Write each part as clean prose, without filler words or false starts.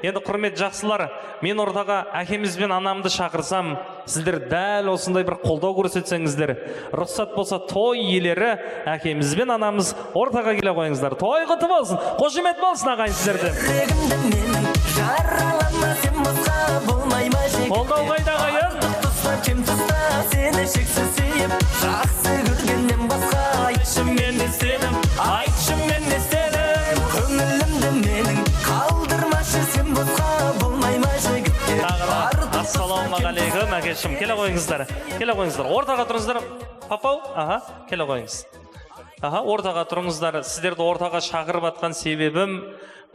Енді құрмет жақсылар, мен ортаға әкеміз бен анамды шақырсам, сіздер дәл осындай бір қолдау көрсетсеңіздер, рұқсат болса той иелері әкеміз бен анамыз ортаға келе қойыңыздар. Той құтты болсын, қошемет болсын ағайын сіздерде. Қолдау қайда ағайын? Кем тұста сені шексіз сүйіп, жақсы көргеннен басқа айтшы мен де сенім, айтшы мен де сенім. Көңілімді менің қалдырмашы, сен босқа болмай ма жігіттер. Ассалаумағалейкум әкешім, келе қойыңыздар, ортаға тұрыңыздар. Папау, келе қойыңыз. Ортаға тұрыңыздар. Сіздерді ортаға шақырып атқан себебім,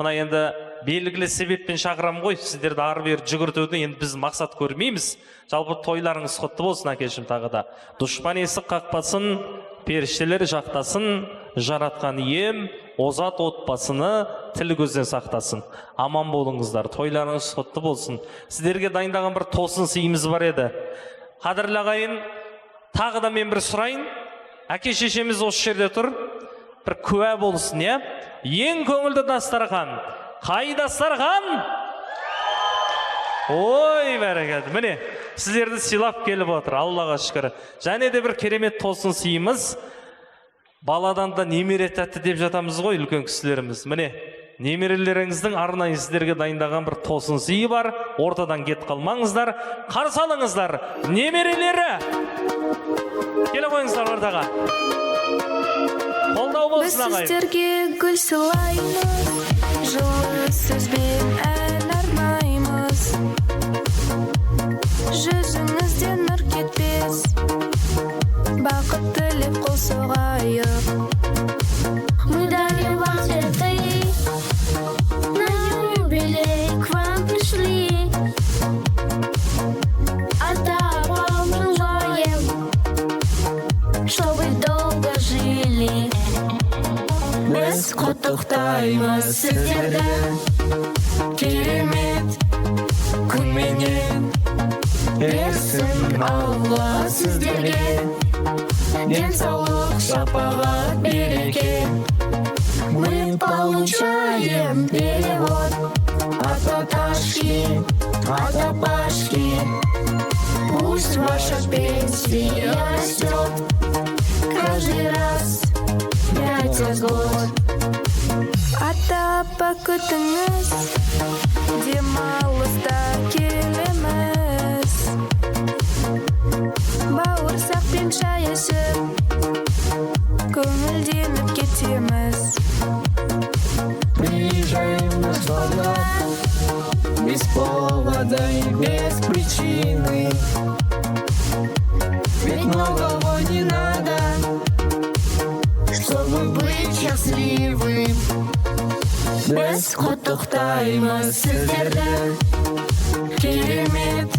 мына енді белгілі себеппен шақырам ғой, сіздерді ары бері жүгіртуді енді біз мақсат көрмейміз. Жалпы тойларыңыз құтты болсын әкешім тағы да. Дұшпан есік қақпасын, періштелер жақтасын, жаратқан ием, озат отбасыны тіл көзден сақтасын. Аман болыңыздар, тойларыңыз құтты болсын. Сіздерге дайындаған бір тосын сыйымыз бар еді. Қадірлі ағайын, тағы да мен бір сұрайын. Әке шешеміз осы жерде тұр, бір куә болсын, е? Ең көңілді дастархан. Қай дастархан? Ой, бәрекелді. Міне, сіздерді сыйлап келіп отыр, Аллаға шүкір. Және де бір керемет тосын сыйымыз. Баладан да немере тәтті деп жатамыз ғой, үлкен кісілеріміз. Міне, немерелеріңіздің арнайы сіздерге дайындаған бір тосын сыйы бар. Ортадан кет қалмаңыздар. Қарсы алыңыздар. Немерелері! Келе қойыңыздар ортаға. Қолдау болсын ағайын. Біз сіздерге гүл сыйлаймыз, жылы сөзбен ән арнаймыз. Жүзіңізден нұр кетпес, бақыт тілеп қол соғайық. Мы дарим вам цветы, на юбилей к вам пришли. Отдавам желаем, чтобы долго жили. Біз құттықтаймыз сіздерді, керемет күнменен. Берсін Алла сіздерге, денсаулық, шапағат, береке. Мы получаем перевод от Наташки, от Апашки. Пусть ваша пенсия растет каждый раз 5 год. Ата күтіңіз, демалыста келеміз. Бауырсақпен шай ішіп, көңілденіп кетеміз. Приезжаем на звонок, без повода и без причины. Ведь многого не надо, чтобы быть счастливым. Біз құттықтаймыз сіздерді, керемет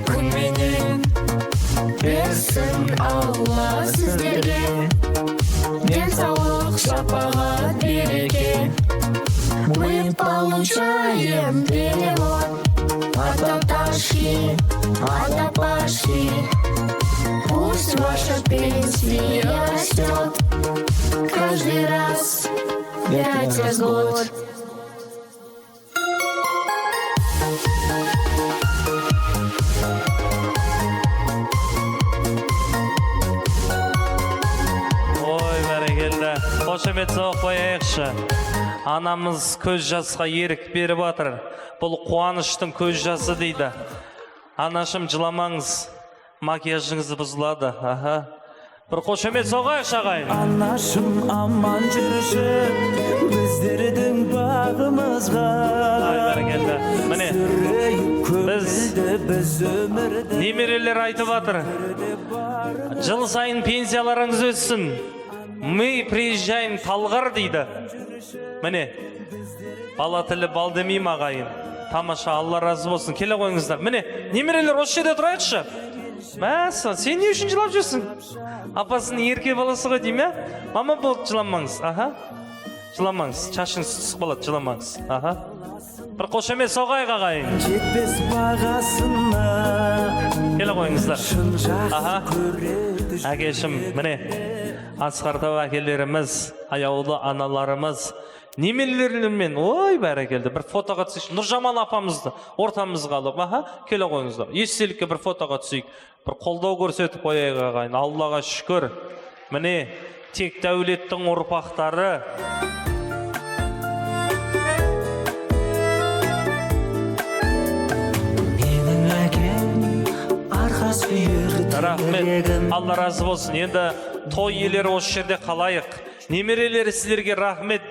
күнменен. Берсін Алла сіздерге, денсаулық, шапағат, береке. Мы получаем перевод от Наташки, от Апашки. Пусть ваша пенсия растет каждый раз 5 год. Ой, бәрекелді. Қошемет соқ қойайықшы. Анамыз көз жасқа ерік беріп атыр. Бұл қуаныштың көз жасы дейді. Анашым, жыламаңыз. Макияжыңызы бұзылады. Бір қошемет соғайықшы ағайын. Анашым, аман жүрші, біздердің бағымызға. Ай, бәрекелді. Міне, біз немерелер айтып атыр. Жыл сайын пенсияларыңыз өссін. Мы приезжаем Талғар дейді. Міне, бала тілі бал демейм ағайын. Тамаша, Алла разы болсын. Келе қойыңыздар. Міне, немерелер осы жерде тұрайықшы. Мәсі, сен не үшін жылап жүрсің? Апасының ерке баласы ғой дейм, мама болды, жыламаңыз. Жыламаңыз, шашыңыз түсіп қалады, жыламаңыз. Бір қошемет соғайық ағайын. Жетпес бағасына Келе қойыңыздар. шын жақсы көреді. Әкешім, міне, Асқар тау әкелеріміз, аяулы аналарымыз, Немелермен, ой, бәрекелді, бір фотоға түсейік. Нұржамал апамызды ортамызға алып, келе қойыңыздар. Естелікке бір фотоға түсейік. Бір қолдау көрсетіп қояйық ағайын. Аллаға шүкір. Міне, тек дәулеттің ұрпақтары. Менің әкем арқа сүйер Рахмет, тірегім. Алла разы болсын. Енді той иелері осы жерде қалайық. Немерелері сіздерге рахмет.